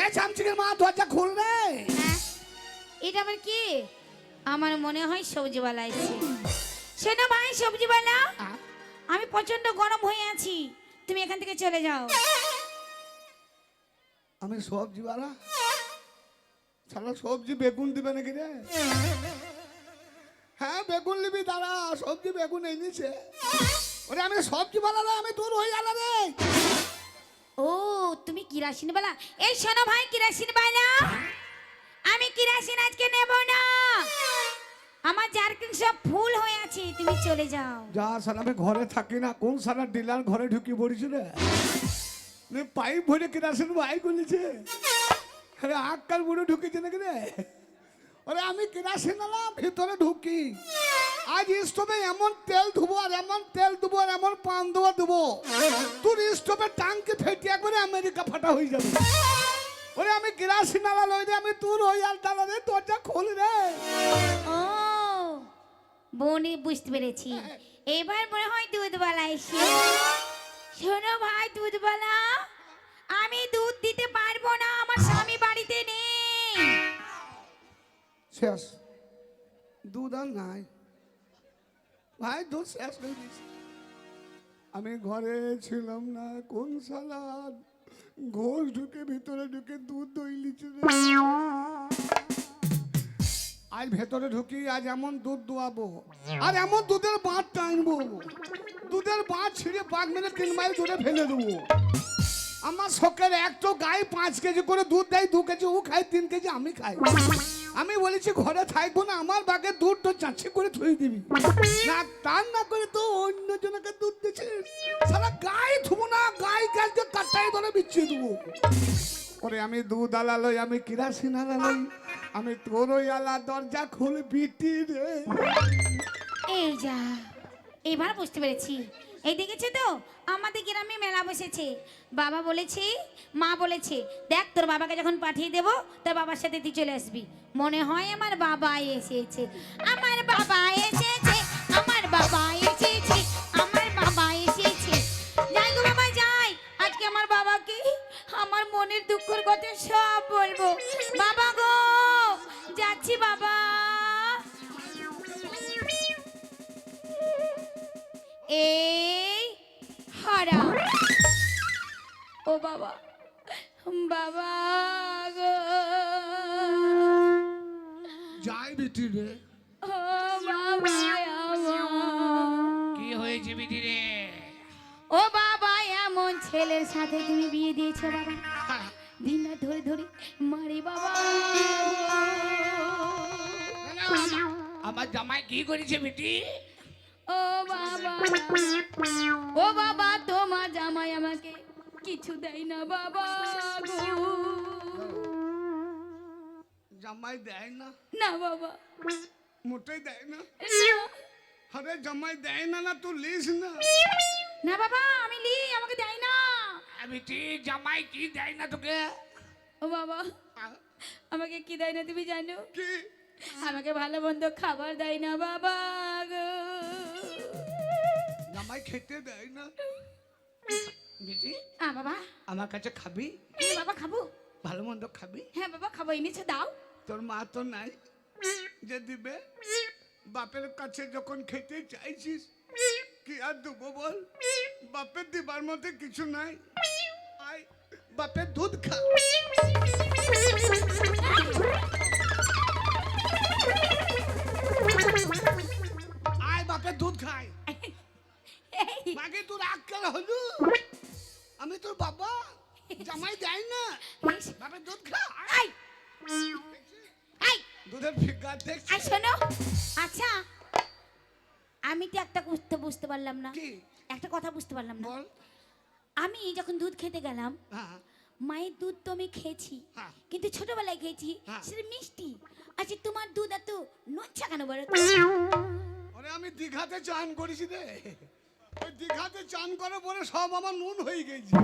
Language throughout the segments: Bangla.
এ চামচিকের মা দরজা খুল রে। হ্যাঁ, এটা আবার কি? আমার মনে হয় সবজিওয়ালা এসেছে। শোনো ভাই সবজিওয়ালা, আমি প্রচন্ড গরম হয়ে আছি, তুমি এখান থেকে চলে যাও। আমি সবজি বাড়া সারা সবজি বেগুন দিবে নাকি রে? হ্যাঁ বেগুন নিবি, দাঁড়া সবজি বেগুন এনেছে। ওরে আমি সবজি বাড়া, আমি দূর হয়ে গেল রে। ও তুমি কিরাসিন বালা? এই শোনো ভাই কিরাসিন বালা, আমি কিরাসিন আজকে নেব না, আমার জারকিন সব ফুল হয়ে আছে, তুমি চলে যাও। যা সারা আমি ঘরে থাকি না, কোন সারা ডিলার ঘরে ঢুকি পড়েছিল রে, পাইপ ভরে কেরাসিন ভাই করেছে। আরে আক্কাল বুড়ো ঢুকেছে নাকি রে? ওরে আমি কেরাসিন আলাম ভিতরে ঢুকি, আজ স্টোভে এমন তেল ধুবো আর এমন তেল দেবো আর এমন পান দেওয়া দেবো, তোর স্টোভের টাঙ্কি ফেটে একবারে আমেরিকা ফাটা হয়ে যাবে। ওরে আমি কেরাসিন আলা লই রে, আমি তোর ওই আলটালা রে, দরজা খোল রে। ও বনি বুঝতে পেরেছি, এবার মনে হয় দুধওয়ালা এসে। শোনো ভাই দুধওয়ালা, আমি দুধ দিতে পারবো না, আমার স্বামী বাড়িতে নেই। শেষ, দুধ আর নাই ভাই, দুধ শেষ হয়ে গেছে। আমি ঘরে ছিলাম না, কোন সালাদ ঘোষ ঢুকে ভিতরে ঢুকে দুধ দই লিচে রে। আজ ভেতরে ঢুকি, আজ এমন দুধ দোয়াবো আর এমন দুধের বাঁধ টানবো, দুধের বাঁধ ছিঁড়ে পাক মেরে 3 মাইল দূরে ফেলে দেবো। আমার শখের এক তো গায়ে 5 কেজি করে দুধ দেয়, 2 কেজি ও খায়, 3 কেজি আমি খাই। আমি বলেছি ঘরে থাকবো না, আমার বাগে দুধ তো চাচ্ছি করে থুই দিবি না, তার না করে তো অন্য জনকে দুধ দিচ্ছে। সারা গায়ে থুবো না, গায়ে গাছ কাটাই ধরে বিছিয়ে দেবো। ওরে আমি দুধ আলা লই, আমি কিরাসিন আলা লই, আমি তোর ওই আলা, দরজা খুল বিটি রে। এই যা, এবার বুঝতে পেরেছি। এই দেখেছে তো আমাদের গ্রামে মেলা বসেছে, বাবা বলেছে, মা বলেছে, দেখ তোর বাবাকে যখন পাঠিয়ে দেবো তোর বাবার সাথে তুই চলে আসবি। মনে হয় আমার বাবা এসেছে, আমার বাবা এসেছে, আমার বাবা এসেছে, আমার বাবা এসেছে। যাই গো বাবা যাই, আজকে আমার বাবাকে আমার মনের দুঃখের কথা সব বলবো। বাবা গো যাচ্ছি বাবা। এই হারা, ও বাবা, বাবা গো, যাই বিটি রে। ও বাবা আমার। কি হয়েছে বিটি রে? ও বাবা এমন ছেলের সাথে তুমি বিয়ে দিয়েছো বাবা, দিন রাত ধরে ধরে মারে বাবা। আমার জামাই কি করেছে বিটি? ও বাবা, ও বাবা তোমার জামাই আমাকে কিছু দেয় না বাবা গো। জামাই দেয় না? না বাবা, মোটেই দেয় না। আরে জামাই দেয় না, না তুই লিস না। না বাবা আমি লি, আমাকে দেয় না। বিটি জামাই কি দেয় না তোকে? ও বাবা আমাকে কি দেয় না তুমি জানো? কি? আমাকে ভালো মন্দ খাবার দেয় না বাবা গো। জামাই খেতে দেয় না? বিটি বাবা, আমার কাছে খাবি? হ্যাঁ বাবা খাবো। ভালো মন্দ খাবি? হ্যাঁ বাবা খাবো, এনেছে দাও। তোর মা তো নাই যে দিবে। বাপের কাছে যখন খেতে চাইছিস কি আর দেবো বল? বাপের দিবার মধ্যে কিছু নাই। আয় বাপের দুধ খা। আয় বাপের দুধ খাই। মাকে তোর আক্কেল হলো? আমি তোর বাবা, জামাই দেয় না, বাপের দুধ খা। আই আই দুধের ফিগার দেখছিস? আই শোনো, আচ্ছা আমি তো একটা বুঝতে পারলাম না, কি? একটা কথা বুঝতে পারলাম না। বল। আমি যখন দুধ খেতে গেলাম, হ্যাঁ মায়ের দুধ তো আমি খেয়েছি, হ্যাঁ। কিন্তু ছোটবেলায় খেয়েছি, হ্যাঁ। সেটা মিষ্টি। আচ্ছা তোমার দুধ এত নোচ্ছা কেন বলো তো? ওরে আমি দীঘাতে চান করেছি রে, ওই দীঘাতে চান করে পরে সব আমার নুন হয়ে গেছে।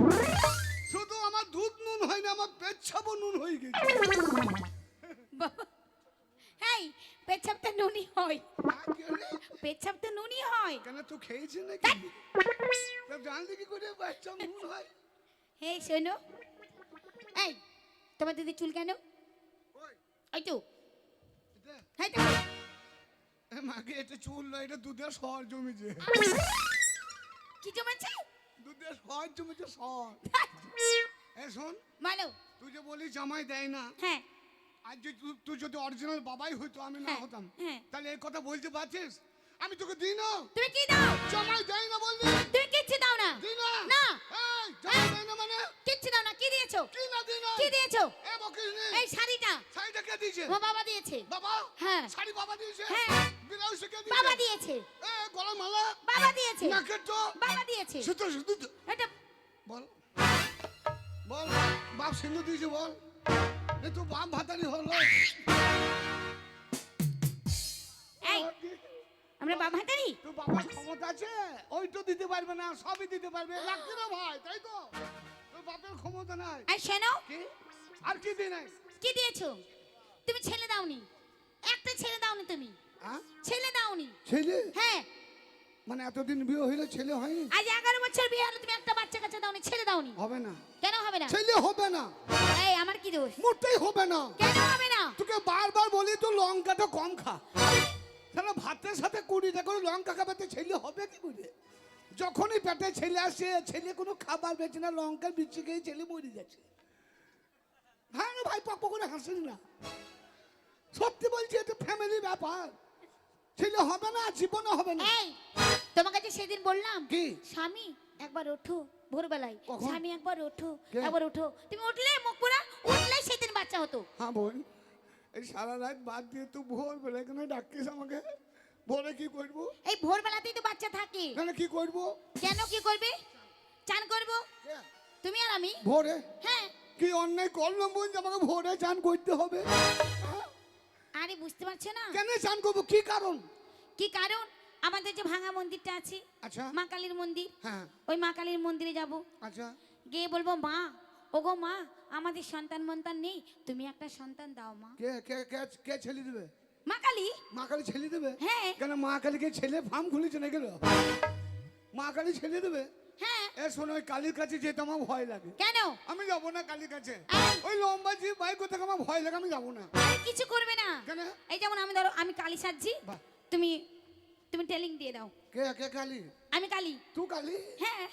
শুধু আমার দুধ নুন হয় না, আমার পেচ্ছাবও নুন হয়ে গেছে। বাবা, এই পেচ্ছাপ তো নুনি হয়, কি হলো? পেচ্ছাপ তো নুনি হয়। কেন তুই খেয়েছিস নাকি? তা জানলি কি করে বাচ্চা নুন হয়? এই শোনো, এই তোমার দিদি চুল কেন? ওই, ওই তো, এটা? হ্যাঁ তো। এ মাকে এটা চুল নয়, এটা দুধের সর জমেছে। কি জমেছে? দুধের সর জমেছে, সর। এ শোন, বলো। তুই যে বলি জামাই দেয় না, হ্যাঁ আর যদি তুই যদি অরিজিনাল বাবাই হইতো, আমি না হ্যাঁ, হতাম, হ্যাঁ। তাহলে এই কথা বলতে পারছিস? আমি তোকে দিই না, তুমি কি দাও? জামাই দেয় না বললি, তুমি কিচ্ছু দাও না। দিই না। না। এই জামাই দেয় না মানে কিচ্ছু দাও না। কি দিয়েছো? কি না দিই না? কি দিয়েছো? এ বকিস নি। এই শাড়িটা শাড়িটা কে দিয়েছে? ও বাবা দিয়েছে। বাবা? হ্যাঁ। শাড়ি বাবা দিয়েছে? হ্যাঁ। ব্লাউজ কে দিয়েছে? বাবা দিয়েছে। এ গলার মালা? বাবা দিয়েছে। নাকের তো? বাবা দিয়েছে। সুতো সুতো তো। এটা বল বল, বাপ সিন্ধু দিয়েছে বল। এ তো বাপ ভাতারি হলো। এই আমরা বাবা হাতারি। তোর বাবার ক্ষমতা আছে, ওই তো দিতে পারবে না, সবই দিতে পারবে, লাগছে না ভাই, তাই তো? তোর বাপের ক্ষমতা নাই। এই শোনো, কি আর কি দিই নাই? কি দিয়েছো? তুমি ছেলে দাওনি, একটা ছেলে দাওনি তুমি। হ্যাঁ? ছেলে দাওনি। ছেলে? হ্যাঁ, মানে এতদিন বিয়ে হইলে ছেলে হয়নি? আজ 11 বছর বিয়ে হলো, তুমি একটা বাচ্চা কাচ্চা দাওনি, ছেলে দাওনি। হবে না, কেন হবে না? ছেলে হবে না, এই আমার কি দোষ? মোটেই হবে না। কেন হবে না? তোকে বারবার বলি তো লঙ্কাটা কম খা। তাহলে ভাতের সাথে 20টা করে লঙ্কা খাবে, তো ছেলে হবে কি করে? যখনই পেটে ছেলে আসে, ছেলে কোনো খাবার বেছে না, লঙ্কার বিচি খেয়ে ছেলে মরে যাচ্ছে। হ্যাঁ রে ভাই, পক করে হাসিস না, সত্যি বলছি, এটা ফ্যামিলি ব্যাপার। ছেলে হবে না, জীবনে হবে না। এই তোমার কাছে সেদিন বললাম কি? স্বামী একবার ওঠো ভোরবেলায়, কখন? স্বামী একবার ওঠো, কে? একবার ওঠো। তুমি উঠলে মুখ পোড়া, উঠলে সেদিন বাচ্চা হতো। হ্যাঁ বোন, এই সারা রাত বাদ দিয়ে তুই ভোর বেলা কেন ডাকিস আমাকে? ভোরে কি করবো? এই ভোরবেলাতেই তো বাচ্চা থাকে। কেন কি করবো? কেন কি করবে? চান করবো তুমি আর আমি। ভোরে হ্যাঁ। কি অন্যায় করলাম বোন যে আমাকে ভোরে চান করতে হবে? হ্যাঁ? আরে বুঝতে পারছো না কেন চান করবো, কি কারণ? কি কারণ? আমাদের যে ভাঙা মন্দিরটা আছে, আচ্ছা। মা কালীর মন্দির, হ্যাঁ। ওই মা কালীর মন্দিরে যাব। আচ্ছা। গিয়ে বলবো, মা ওগো মা, আমাদের সন্তান মন্তান নেই, তুমি একটা সন্তান দাও মা। কে কে কে কে ছেলে দেবে? মা কালী। মা কালী ছেলে দেবে? হ্যাঁ। কেন মা কালীকে ছেলে ফার্ম খুলেছে না গেল? মা কালী ছেলে দেবে? হ্যাঁ। এ শোনো, ওই কালীর কাছে যেতে আমার ভয় লাগে। কেন? আমি যাবো না কালীর কাছে। এই। ওই লম্বা জি বাইক থেকে আমার ভয় লাগে, আমি যাবো না। আরে কিছু করবে না। কেন? এই যেমন আমি ধরো আমি কালী সাজছি, বাহ। তুমি তুমি টেলিং দিয়ে দাও। কে কে কালী? আমি কালী। তুই কালী? হ্যাঁ।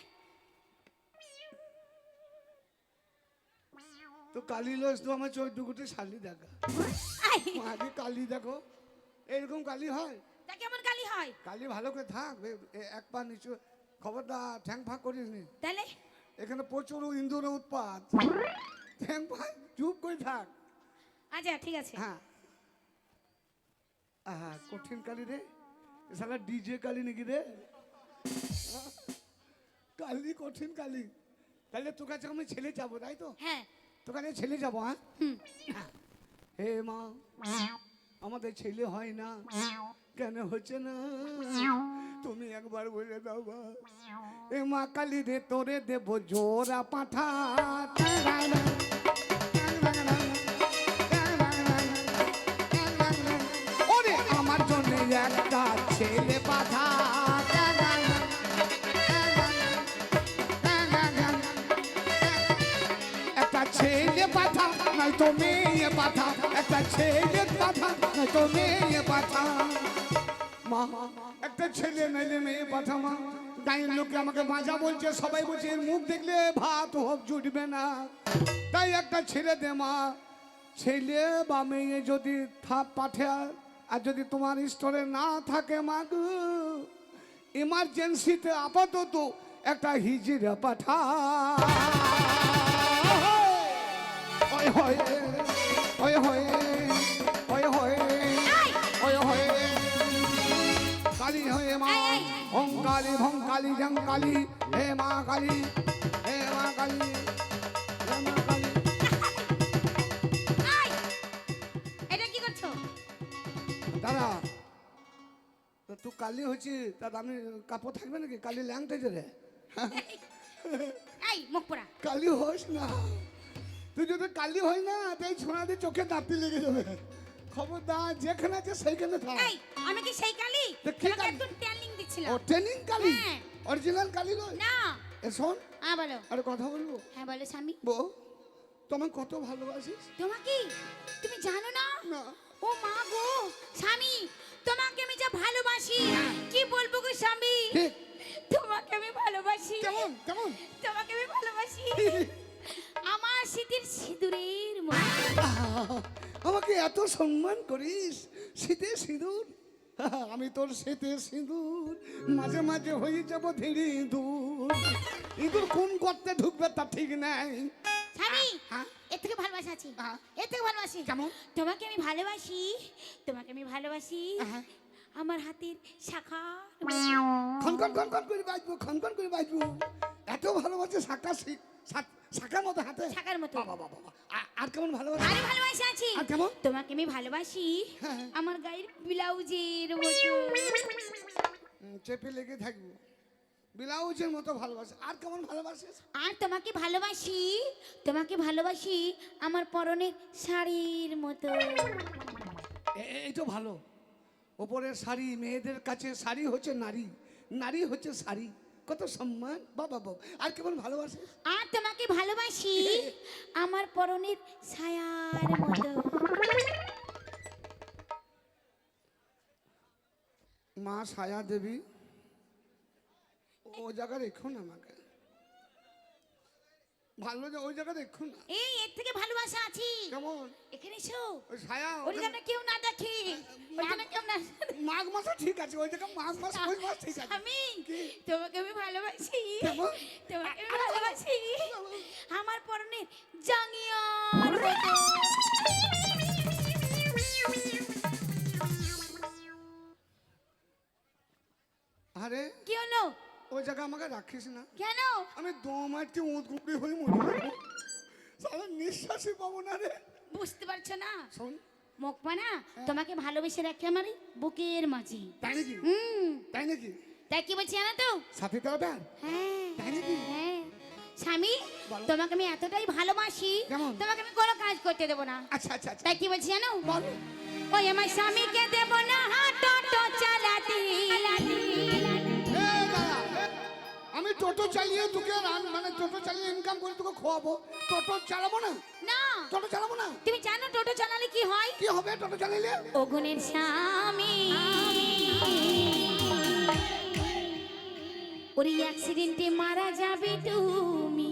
তো কালী লস তো আমার 14 কোটি শালি দেখা। আই, আগে কালী দেখো, এরকম কালী হয়? তা কেমন কালী হয়? কালী ভালো করে থাক, এক পা নিচু, খবরদার ঠ্যাং ফাঁক করিস নি। তাহলে এখানে প্রচুর ইন্দুরের উৎপাত, ঠ্যাং ফাঁক, চুপ করে থাক। আচ্ছা ঠিক আছে। হ্যাঁ। আহা, কঠিন কালী রে, এ শালা ডিজে কালী নাকি রে? কালী, কঠিন কালী। তাহলে তোর কাছে আমি ছেলে যাবো, তাই তো? হ্যাঁ। তোর কাছে ছেলে যাবো। হ্যাঁ। হুম। হে মা, আমাদের ছেলে হয় না, কেন হচ্ছে না? তুমি একবার বলে দাও বা। এ মা কালী রে, তোরে দেব জোড়া পাঠা। ওরে আমার জন্য একটা ছেলে পাঠা। একটা ছেলে পাঠা, নাই তো মেয়ে পাঠা। একটা ছেলে পাঠা, নাই তো মেয়ে পাঠা। মা, একটা ছেলে নাইলে মেয়ে পাঠা মা। গায়ের লোকে আমাকে মাজা বলছে, সবাই বলছে এর মুখ দেখলে ভাত হোক জুটবে না, তাই একটা ছেলে দে মা। ছেলে বা মেয়ে যদি পাঠা, আর যদি তোমার স্টোরে না থাকে মা গো, ইমার্জেন্সিতে আপাতত একটা হিজড়া পাঠা। ওই হয়, ওই হয়, ওই হয়, ওই হয়। কালী হয়ে মা, ওম কালী ভং কালী জং কালী, হে মা কালী, হে মা কালী, হে মা কালী। আই, এটা কি করছো? দাদা, তো তুই কালী হয়েছি, তার আমি কাপড় থাকবে নাকি? কালী ল্যাংটেছে রে। এই মুখ পোড়া। কালী হোস না, তুই যদি কালী হয় না, তাই ছোঁড়া দিয়ে চোখে দাঁতি লেগে যাবে। খবরদার, যেখানে আছে সেইখানে থাক। এই আমি কি সেই কালী? তো কি তোমাকে কালী? একদম ট্যালিং দিচ্ছিলাম। ও ট্রেনিং কালী? অরিজিনাল কালী নয়? না। এ শোন, বলো। আরে কথা বলবো? হ্যাঁ বলো স্বামী। বউ, তোমায় কত ভালোবাসিস। তোমাকে তুমি জানো না? না। ও মা গো স্বামী, তোমাকে আমি যা ভালোবাসি কি বলবো গো স্বামী। ঠিক। তোমাকে আমি ভালোবাসি। কেমন কেমন? তোমাকে আমি ভালোবাসি আমার শীতের সিঁদুরের মতো। আমাকে এত সম্মান করিস, শীতে সিঁদুর। আমি তোর শীতে সিঁদুর, মাঝে মাঝে হয়ে যাব ধীরে দূর। ইঁদুর কোন গর্তে ঢুকবে তা ঠিক নাই। স্বামী হ্যাঁ? এর থেকে ভালোবাসা আছে, হ্যাঁ। এর থেকে ভালোবাসি। কেমন? তোমাকে আমি ভালোবাসি, তোমাকে আমি ভালোবাসি হ্যাঁ। আমার হাতের শাখা। খন খন খন খন করে বাজবো, খন খন করে বাজবো। এত ভালোবাসে শাখা, শাখার মতো হাতে। শাখার মতো। বাবা বাবা বাবা। আর কেমন ভালোবাসে? আরে ভালোবাসা আছি। আর কেমন? তোমাকে আমি ভালোবাসি হ্যাঁ। আমার গায়ের ব্লাউজের মতো। চেপে লেগে থাকবো, ব্লাউজের মতো ভালোবাসে। আর কেমন ভালোবাসিস? আর তোমাকে ভালোবাসি, তোমাকে ভালোবাসি আমার পরনের শাড়ির মতো। এই তো ভালো। ওপরের শাড়ি, মেয়েদের কাছে শাড়ি হচ্ছে নারী, নারী হচ্ছে শাড়ি। কত সম্মান। বাবা বাবা। আর কেমন ভালোবাসে? আর তোমাকে ভালোবাসি আমার পরনের ছায়ার মতো। মা ছায়া দেবী, ও জায়গা রেখো না আমাকে। ভালো যে ওই জায়গা রেখো না। এই এর থেকে ভালোবাসা আছি। কেমন? এখানে এসো। ওই ছায়া ওই যেন কেউ না দেখে, ওই যেন কেউ না। মাঘ মাসও ঠিক আছে, ওই জায়গা মাঘ মাস ওই মাস ঠিক আছে। আমি কি? তোমাকে আমি ভালোবাসি, কেমন? তোমাকে আমি ভালোবাসি আমার পরনের জাঙ্গিয়ার মতো। আরে কি হলো? ওই জায়গা আমাকে রাখিস না। কেন? আমি দম আটকে উঁতগুঁড়ি হয়ে মরে যাবো। সারা নিঃশ্বাসই পাবো না রে। বুঝতে পারছো না? শোন, মুখপানা তোমাকে ভালোবেসে রাখে আমার এই বুকের মাঝে। তাই নাকি? তাই নাকি? তাই কি বলছি জানো তো? সাথে তো ব্যাগ। হ্যাঁ তাই নাকি? হ্যাঁ স্বামী, বলো। তোমাকে আমি এতটাই ভালোবাসি, কেমন? তোমাকে আমি কোনো কাজ করতে দেবো না। আচ্ছা আচ্ছা আচ্ছা। তাই কি বলছি জানো? বলো। ওই আমার স্বামীকে দেবো না টোটো চালাতে। এই দাঁড়া, আমি টোটো চালিয়ে তোকে মানে টোটো চালিয়ে ইনকাম করে তোকে খোয়াবো। টোটো চালাবো না, না, টোটো চালাবো না। তুমি জানো টোটো চালালে কি হয়? কি হবে টোটো চালালে? ওগুনের স্বামী ওরে অ্যাক্সিডেন্টে মারা যাবে তুমি।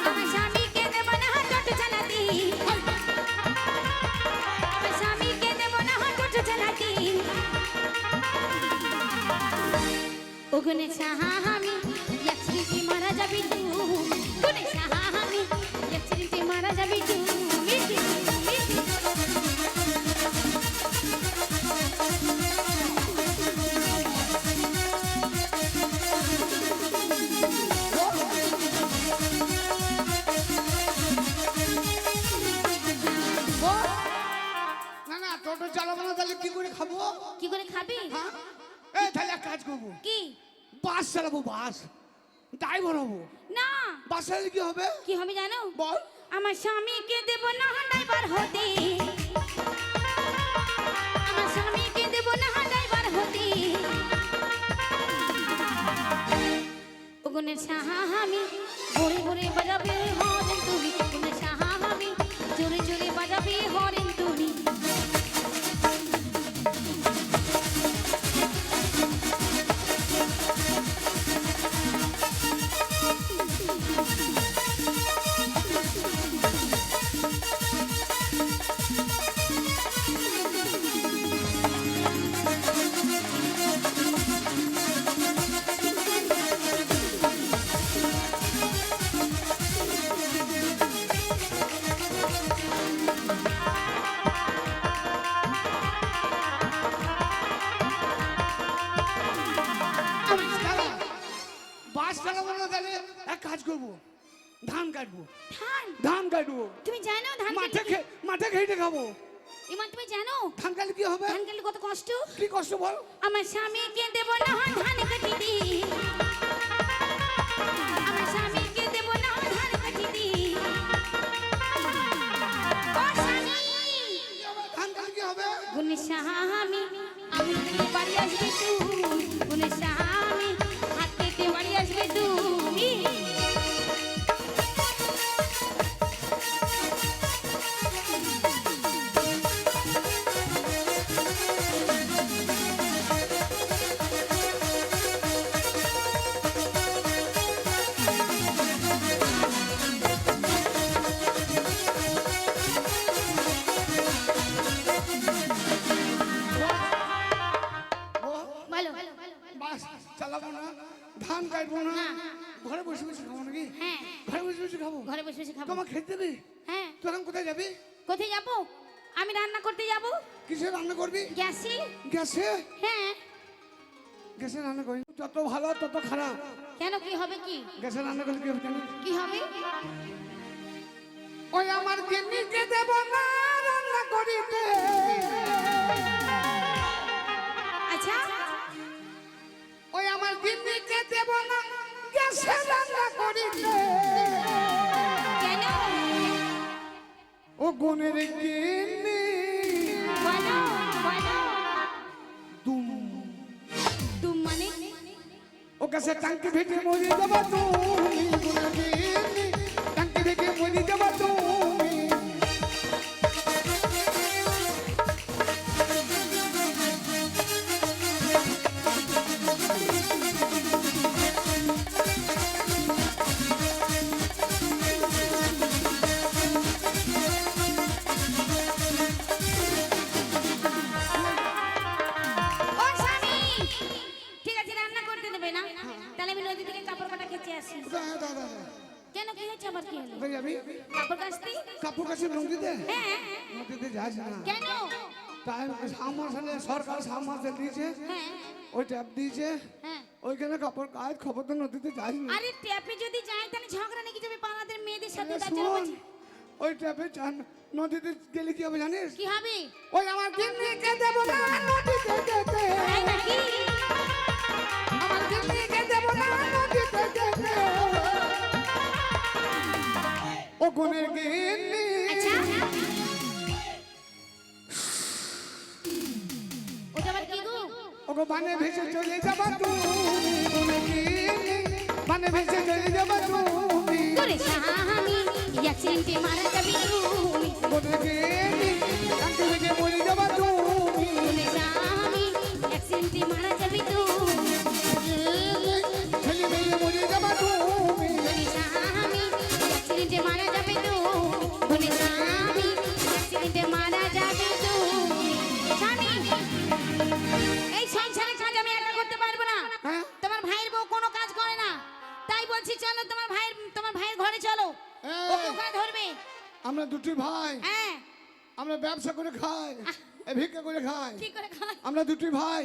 আমার স্বামীকে দেব না টোটো চালাতে, আমার স্বামীকে দেব না টোটো চালাতে। ওখানে সাহা আমি অ্যাক্সিডেন্টে মারা যাবি তুমি, ওখানে সাহা আমি অ্যাক্সিডেন্টে মারা যাবি তুমি। না না, টোটো চালাবো না, তাহলে কি করে খাবো? কি করে খাবি? হ্যাঁ, এই তাহলে এক কাজ করবো, কি? বাস চালাবো, বাস ড্রাইভার হবো। না, বাস চালালে কি হবে? কি হবে জানো? বল। আমার স্বামীকে দেব না ড্রাইভার হতে, আমার স্বামীকে দেব না ড্রাইভার হতে। ওগুনের সাহা আমি ভোরে ভোরে বাজাবে হরেন তুমি, ওগুনের সাহা আমি জোরে জোরে বাজাবে হরেন তুমি। দাঁড়া, বাস চালাবো না, তাহলে এক কাজ করবো, ধান কাটবো। ধান? ধান কাটবো, তুমি জানো ধান মাঠে কেটে কি? মাঠে খেটে খাবো। ইমান তুমি জানো ধান কাটলে কি হবে? ধান কাটলে কত কষ্ট? কি কষ্ট বল? আমার স্বামীকে দেব না ধান কাটি দি, আমার স্বামীকে দেব না ধান কাটি দি। ও স্বামী ধান কাটলে কি হবে? গুণের স্বামী আমি দিয়ে বাড়ি আসবে তুই, গুণের স্বামী হাত পেতে বাড়ি আসবে তুই। বলো বাস চালাবো না, ধান কাটবো না, ঘরে বসে বসে খাবো নাকি? হ্যাঁ ঘরে বসে বসে খাবো? ঘরে বসে বসে খাবো। তোমার খেতে দেবে? হ্যাঁ তুই এখন কোথায় যাবি? কোথায় যাবো? আমি রান্না করতে যাব কিসে রান্না করবি? গ্যাসে। গ্যাসে? হ্যাঁ গ্যাসে রান্না করি, যত ভালো তত খারাপ। কেন কি হবে কি? গ্যাসে রান্না করলে কি হবে জানিস? কি হবে? ওই আমার গিন্নিকে দেব না রান্না করিতে, আচ্ছা ওই আমার গিন্নিকে দেব না গ্যাসে রান্না করিতে। কেন? ও গুণের গিন্নি বলো বলো। দুম, তুম মানে? ও গ্যাসে টাঙ্কি ভেঙে মরে যাবা তুমি, গুণের গিন্নি টাঙ্কি ভেঙে মরে যাবা তুমি। ও স্বামী ঠিক আছে রান্না করতে দেবে না? তাহলে আমি নদী থেকে কাপড় কাটা খেতে আসি। দাদা কেন কি হয়েছে আবার কি হলো? কোথায় যাবি? কাপড় কাচতে? কাপড় কাছে নদীতে? হ্যাঁ। নদীতে যাস না। কেন? তাই সাবমার্শালে সরকার সাবমার্শাল দিয়েছে, হ্যাঁ ওই ট্যাপ দিয়েছে, হ্যাঁ। ওইখানে কাপড় কাজ খবর তো নদীতে যাস না। আরে ট্যাপে যদি যাই তাহলে ঝগড়া নাকি যাবে পাড়াদের মেয়েদের সাথে, আরে তার জন্য শোন, বলছি। ওই ট্যাপে চান নদীতে গেলে কি হবে জানিস? কি হবে? ওই আমার গিন্নিকে দেব না নদীতে যেতে, তাই নাকি? আমার গিন্নিকে দেব না নদীতে যেতে। ও গুণের গিন্নি আচ্ছা ওটা আবার কি গো? ওগো বানে ভেসে চলে যাবা তুমি, গুণের গিন্নি বানে ভেসে চলে যাবা তুমি। তোরে স্বামী অ্যাক্সিডেন্টে মারা যাবি তুমি, গুণের গিন্নি টাঙ্কি ভেঙে মরে যাবা তুমি। তোরে স্বামী অ্যাক্সিডেন্টে মারা যাবি তুমি, ছেলে মেয়ে মরে যাবা তুমি। তোরে স্বামী অ্যাক্সিডেন্টে মারা যাবে তুমি, তোরে স্বামী অ্যাক্সিডেন্টে মারা যাবে তুমি। স্বামী এই সংসারের কাজ আমি একা করতে পারবো না। হ্যাঁ? তোমার ভাইয়ের বউ কোনো কাজ করে না, তাই বলছি চলো তোমার ভাইয়ের ঘরে চলো, এই। ওকে ওখানে ধরবে। আমরা দুটি ভাই, হ্যাঁ আমরা ব্যবসা করে খাই, এ ভিক্ষা করে খাই। কি করে খায়? আমরা দুটি ভাই,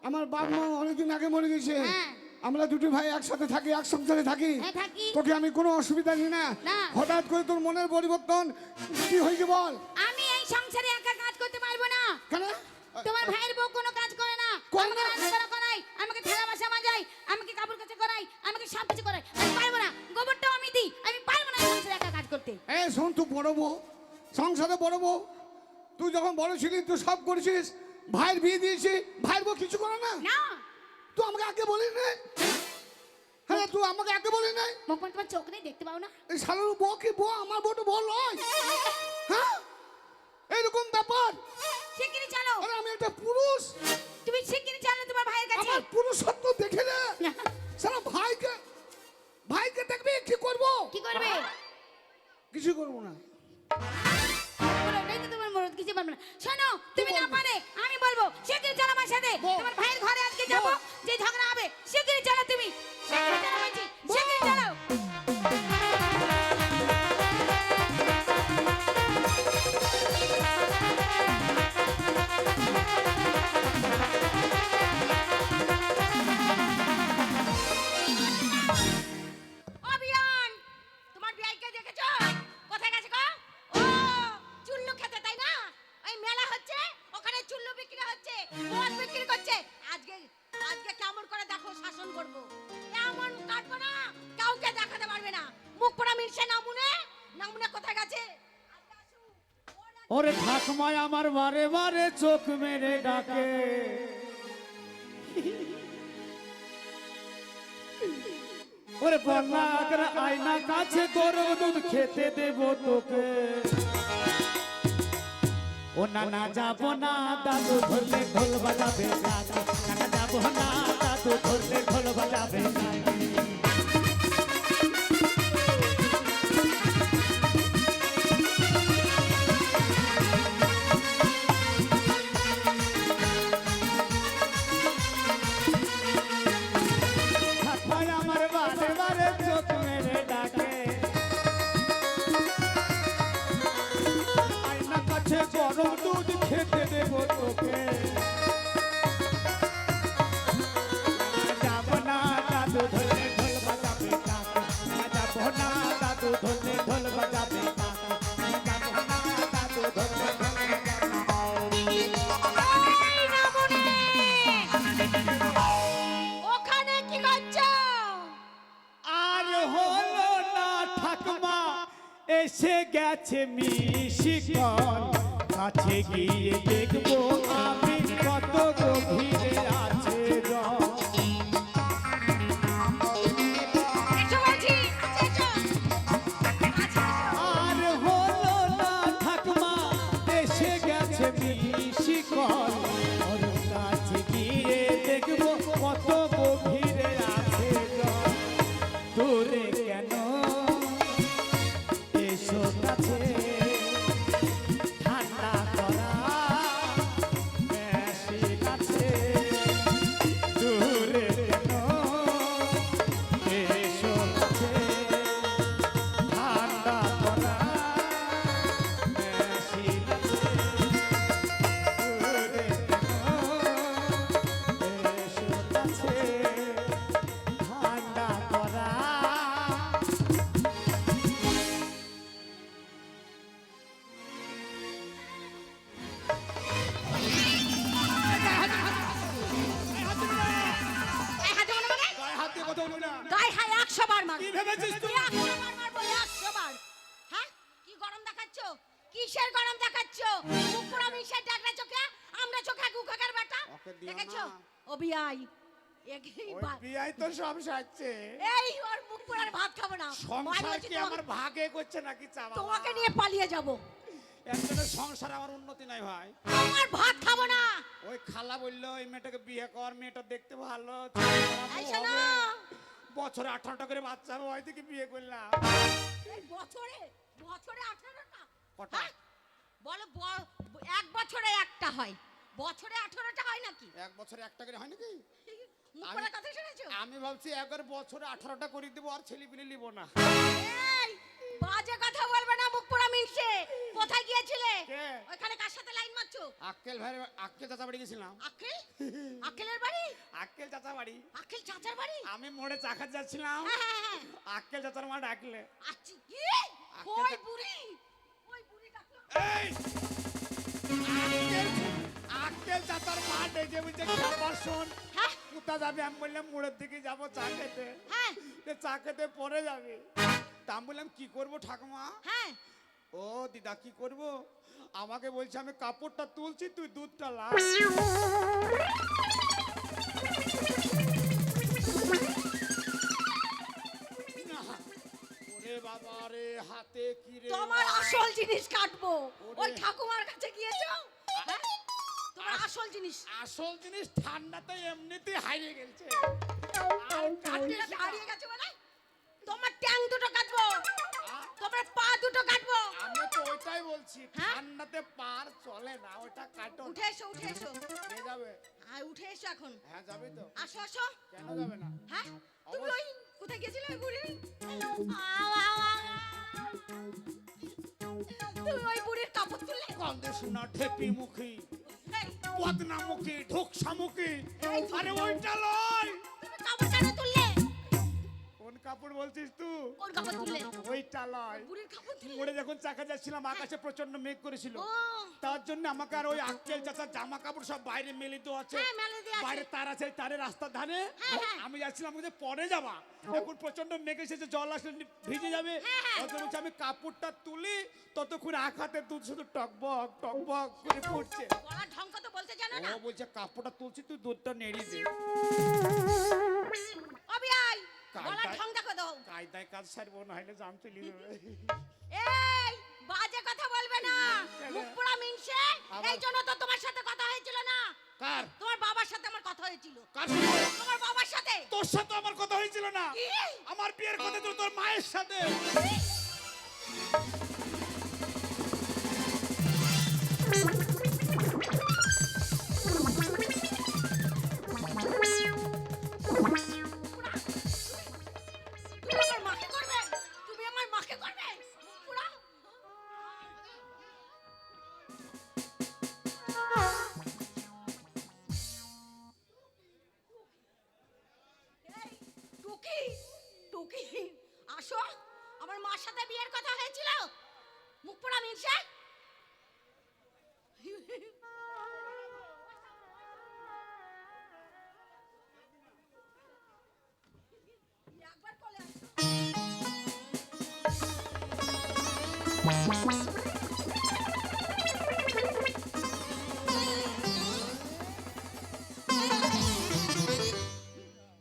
আমার বাপ মা অনেকদিন আগে মরে গেছে, হ্যাঁ। আমরা দুটি ভাই একসাথে থাকি, এক সংসারে থাকি। হ্যাঁ থাকি। তোকে আমি কোনো অসুবিধা দিই না। না। হঠাৎ করে তোর মনের পরিবর্তন কি হয়েছে বল? আমি এই সংসারে একা কাজ করতে পারবো না। কেন? তোমার ভাইয়ের বউ কোনো কাজ করে না, করে আমাকে না? রান্না করা করাই, আমাকে থালা বাসা মাজাই, আমাকে কাপড় কাচা করাই, আমাকে সব কিছু করাই। আমি পারবো না, গোবরটাও আমি দিই, আমি পারবো না এই সংসারে একা কাজ করতে। এই শোন, তুই বড় বউ, সংসারে বড় বউ, তুই যখন বড় ছিলি তুই সব করেছিস, ভাইয়ের বিয়ে দিয়েছি, ভাইয়ের বউ কিছু করে না? না তুই আমাকে আগে বলিস না? হ্যাঁ, তুই আমাকে আগে বলিস না? মুখ মানে তোমার চোখ নেই, দেখতে পাও না? এই শালার বউ কি বউ? আমার বউ তো বউ নয়। হ্যাঁ, এইরকম ব্যাপার। শিগগিরই চলো, আরে আমি একটা পুরুষ, তুমি শিগগিরই চলো তোমার ভাইয়ের কাছে। আমার পুরুষত্ব দেখে না সারা ভাইকে, ভাইকে দেখবি কি করব? কি করবে? কিছু করব না। বলো, ওটাই তো তোমার মরদ, কিছু পারবে না। শোনো, তুমি না পারে আমি বলবো, শিগগিরই চলো আমার সাথে। বল। তোমার ভাইয়ের ঘরে আজকে যাবো, যে ঝগড়া হবে শিগগিরই চলো তুমি, শিগগিরই চলো বলছি, শিগগিরই চলো। আজকে কেমন করে দেখো শাসন করব। এমন কাটবো না, কাউকে দেখাতে পারবে না। মুখ পোড়া মিলছে নামুনে, নামুনে কোথায় গেছে? আজকে আসুক। ওরে ঠাকুমায় আমার বারে বারে চোখ মেরে ডাকে, ওরে বন্যার আয়না কাছে গরম দুধ খেতে দেব তোকে। ও নানা যাবো না, দাদু ধরলে ঢোল বাজাবে নানা, নানা যাবো না, দাদু ধরলে ঢোল বাজাবে নানা। ঠাকুমায় আমার বারে বারে চোখ মেরে ডাকে, আয়না কাছে গরম দুধ খেতে দেব তোকে। যাব না, দাদু ধরলে ঢোল বাজাবে কাকা, যাব না, দাদু ধরলে ঢোল বাজাবে কাকা, যাব না, দাদু ধরলে ঢোল বাজাবে। এই নামুনে! ওখানে কি করছো? আর হলো না ঠাকুমা, এসে গেছে মিশিকল, কাছে গিয়ে দেখবো আমি কত গভীরে আছে জল। এসো বলছি, এসো। আচ্ছা, আর হলো না ঠাকুমা, এসে গেছে মিশিকল, ওর কাছে গিয়ে দেখবো কত গভীরে আছে জল। দূরে কেন এসো কাছে, ঠান্ডা করা মেশিন আছে। দূরে কেন এসো কাছে, ঠান্ডা করা মেশিন আছে। দূরে কেন এসো কাছে, ঠান্ডা করা। এই হাতে মনে মনে? গায়ে হাত দিয়ে কথা বলবি না। গায়ে হায় 100 বার মার। কি ভেবেছিস তুই? 100 বার মারবো, 100 বার। হ্যাঁ? কি গরম দেখাচ্ছো? কিসের গরম দেখাচ্ছো? মুখ পোড়া মিশাই ডাকনা চোখে, আমরা চোখে গুখাকার বেটা। ওকে দিও দেখেছো? না। ও বিয়াই। ওই বিয়াই তো সব সাজছে। এই ওর মুখ পোড়ার ভাত খাবো না। সংসার মারি কি হচ্ছে আমার ভাগে করছে নাকি চাবা? তোমাকে নিয়ে পালিয়ে যাবো। একজনের সংসার আমার উন্নতি নাই ভাই। আমার ভাত খাবো না। ওই খালা বললো এই মেয়েটাকে বিয়ে কর, মেয়েটা দেখতে ভালো, এই শোনো, বছরে 18টা করে বাচ্চা হবে, ওই থেকে বিয়ে করলাম। এই বছরে 18টা? কটা? হ্যাঁ? বলো এক বছরে একটা হয়, বছরে 18টা হয় নাকি? এক বছরে একটা করে হয় নাকি? মুখ পোড়ার কথা শুনেছো? আমি ভাবছি একবার বছরে 18টা করে দেবো, আর ছেলে পিলে নিব না। এই বাজে কথা বলবে না, মুখ পোড়া মিশে। কোথায় গিয়েছিলে? কে? ওখানে কার সাথে লাইন মারছো? আক্কেল ভাই, আক্কেল চাচা বাড়ি গেছিলাম। আক্কেল? আক্কেলের বাড়ি? আক্কেল চাচা বাড়ি। আক্কেল চাচার বাড়ি? আমি মোড়ে চা খাতে যাচ্ছিলাম, হ্যাঁ, হ্যাঁ, হ্যাঁ। আক্কেল চাচার মা ডাকলে। আচ্ছা, কি? আক্কেল ওই চা- বুড়ি, ওই বুড়ি ডাকলো। এই আক্কেল, আক্কেল চাচার মা ডেকে বলছে খাবার শোন, হ্যাঁ, কোথা যাবে? আমি বললাম মোড়ের দিকে যাবো চা খেতে। হ্যাঁ, তো চা খেতে পরে যাবে। তা আমি বললাম কি করবো ঠাকুমা? হ্যাঁ। ও দিদা কি করব? আমাকে বলছে আমি কাপড়টা তুলছি, তুই দুধটা লা। না, ওরে বাবা রে, হাতে কি রে? তোমার আসল জিনিস কাটবো। ওরে। ওই ঠাকুমার কাছে গিয়েছো? হ্যাঁ? তোমার আসল জিনিস। আসল জিনিস ঠান্ডাতে এমনিতেই হারিয়ে গেছে। ঠান্ডাতে হারিয়ে গেছে মানে? তোমার ট্যাং দুটো কাটবো, তোমার পা দুটো কাটবো। আমি তো ওইটাই বলছি, হ্যাঁ? ঠান্ডাতে পার চলে না, ওটা কাটো। উঠে এসো, উঠে এসো। নিয়ে যাবে? হ্যাঁ, উঠে এসো এখন। হ্যাঁ যাবে তো। আসো, আসো। কেন যাবে না? হ্যাঁ? তুমি ওই কোথায় গেছিলে ওই বুড়ি? তুমি ওই বুড়ির কাপড় তুললে? কান্দে শোনা ঠেপি মুখী, এই, বদনামুখী, ঢোকসামুখী। এই, আরে ওইটা লয়। তুমি কাপড় কেন তুললে? কোন কাপড় বলছিস তুই? কোন কাপড় তুললে? ওইটা লয়। বুড়ির কাপড় তুললে? মোড়ে যখন চাকা যাচ্ছিলাম আকাশে প্রচন্ড মেঘ করেছিল, ও তার জন্য আমাকে আর ওই আক্কেল চাচার জামা কাপড় সব বাইরে মেলে তো আছে। হ্যাঁ, মেলে দিয়ে আছে। বাইরে তার আছে, তারে রাস্তার ধারে। হ্যাঁ, হ্যাঁ। আমি যাচ্ছিলাম আমাকে পরে যাবা, এখন প্রচন্ড মেঘ এসেছে, জল আসলে ভিজে যাবে। হ্যাঁ, হ্যাঁ। অত বলছে আমি কাপড়টা তুলি, ততক্ষণ এক হাতে দুধ শুধু টকবক টকবক করে পড়ছে। গলার ঢং তো বলতে জানো না? ও বলছে কাপড়টা তুলছি, তুই দুধটা নেড়ে দে। অবিয়াই কায়দায়- গলার ঢং দেখো দাও। কায়দায় কাজ সারবো, না হলে জাম চলে যাবে। এই বাজে কথা বলবে না, মুখ পোড়া মিনসে। আবার- এই জন্য তো তোমার সাথে কথা হয়েছিল না। কার? তোমার বাবার সাথে আমার কথা হয়েছিল। কার সাথে? তোমার বাবার সাথে। তোর সাথে আমার কথা হয়েছিল না? কি? আমার বিয়ের কথা ছিল তোর মায়ের সাথে। তুমি আমার মাকে করবে? তুমি আমার মাকে করবে? মুখ পোড়া। এই, টুকি, টুকি, আসো। আমার মার সাথে বিয়ের কথা হয়েছিল। মুখ পোড়া মিনসে। একবার কোলে আসো।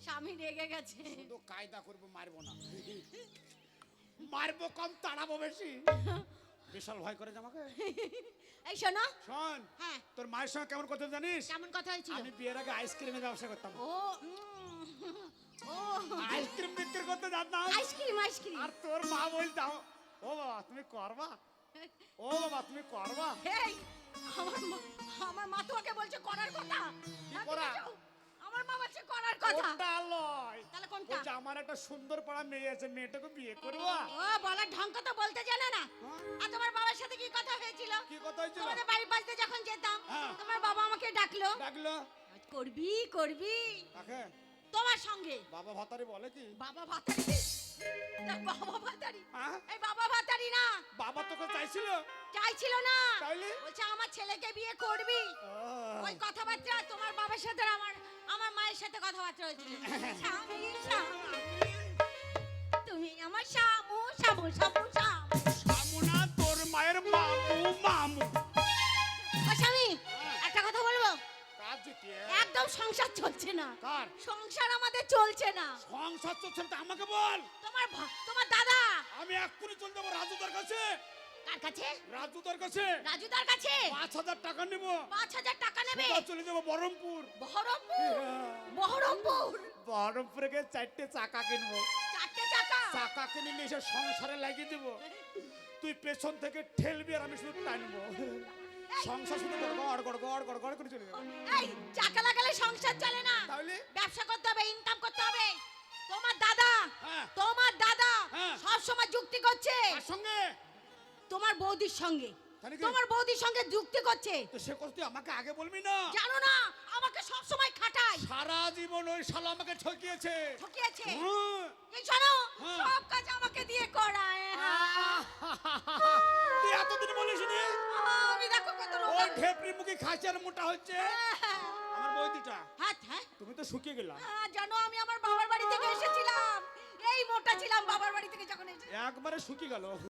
স্বামী রেগে গেছে। শুধু কায়দা করবো, মারবো না। মারবো কম, তাড়াবো বেশি। বিশাল ভয় করে আমাকে। এই শোনো। শোন, হ্যাঁ। তোর মায়ের সঙ্গে কেমন কথা জানিস? কেমন কথা হয়েছিল? আমি বিয়ের আগে আইসক্রিমের ব্যবসা করতাম। ও ও আইসক্রিম বিক্রি করতে জানতাম। Ice cream ice cream. আর তোর মা বলতাম, ও বাবা তুমি করবা, ও বাবা তুমি করবা। এই আমার মা তোমাকে বলছে করার কথা। হ্যাঁ, করা? দেখেছো? আমার মা বলছে করার কথা। ওটা লয়। তাহলে কোনটা? বলছে আমার একটা সুন্দর পাড়া মেয়ে আছে, মেয়েটাকে বিয়ে করবা। ও বলার ঢং তো বলতে জানে না। আর তোমার বাবার সাথে কি কথা হয়েছিল? কি কথা হয়েছিল? তোমাদের বাড়ির পাশ দিয়ে যখন যেতাম, হ্যাঁ। তোমার বাবা আমাকে ডাকলো। ডাকলো করবি করবি কাকে? তোমার সঙ্গে। বাবা ভাতারি বলে কি? বাবা ভাতারি না, বাবা ভাতারি। হ্যাঁ? এই বাবা ভাতারি না। বাবা তোকে চাইছিল? চাইছিল না। তাইলে? বলছে আমার ছেলেকে বিয়ে করবি। ওই কথাবার্তা তোমার বাবার সাথে আর আমার মায়ের সাথে কথাবার্তা হয়েছিল। স্বামী, স্বামী, তুমি আমার শামু শামু শামু শামু। সামুনা তোর মায়ের মামু মামু। ও স্বামী, একটা কথা বলবো? কাজ জিতিয়ে একদম সংসার চলছে না। কার? সংসার আমাদের চলছে না। সংসার চলছে না, আমাকে বল। তোমার দাদা। আমি এক্ষুনি চলে যাবো রাজুদার কাছে। কার কাছে? রাজুদার কাছে রাজুদার কাছে। 5,000 টাকা নেব। 5,000 টাকা নেবে। সোজা চলে যাবো বহরমপুর। বহরমপুর। বহরমপুর। বহরমপুরে গিয়ে 4টে চাকা কিনবো। 4টে চাকা। চাকা কিনে নিয়ে এসে সংসারে লাগিয়ে দেবো। তুই পেছন থেকে ঠেলবি আর আমি শুধু টানবো। সংসার শুধু গড় গড় গড় গড় গড় করে চলে যাবে। এই চাকা লাগালে সংসার চলে না। তাহলে? ব্যবসা করতে হবে, ইনকাম করতে হবে। তোমার দাদা, হ্যাঁ। তোমার দাদা হ্যাঁ। সব সময় যুক্তি করছে তার সঙ্গে তোমার বৌদির সঙ্গে। তাহলে কি? তোমার বৌদির সঙ্গে যুক্তি করছে। তো সে কথা তুই আমাকে আগে বলবি না? জানো না আমাকে সব সময় খাটায়। সারা জীবন ওই শালা আমাকে ঠকিয়েছে। ঠকিয়েছে। হুম। এই শোনো, হ্যাঁ। সব কাজ আমাকে দিয়ে করায়। তুই এতদিন বলিস নি? আমি দেখো কত ও রোগা। ঢেপরি মুখে খাইছে আর মোটা হচ্ছে। আমার বৌদিটা, হ্যাঁ হ্যাঁ। তুমি তো শুকিয়ে গেলা। জানো আমি আমার বাবার বাড়ি থেকে এসেছিলাম, এই মোটা ছিলাম বাবার বাড়ি থেকে যখন এসেছি। একবারে শুকিয়ে গেল।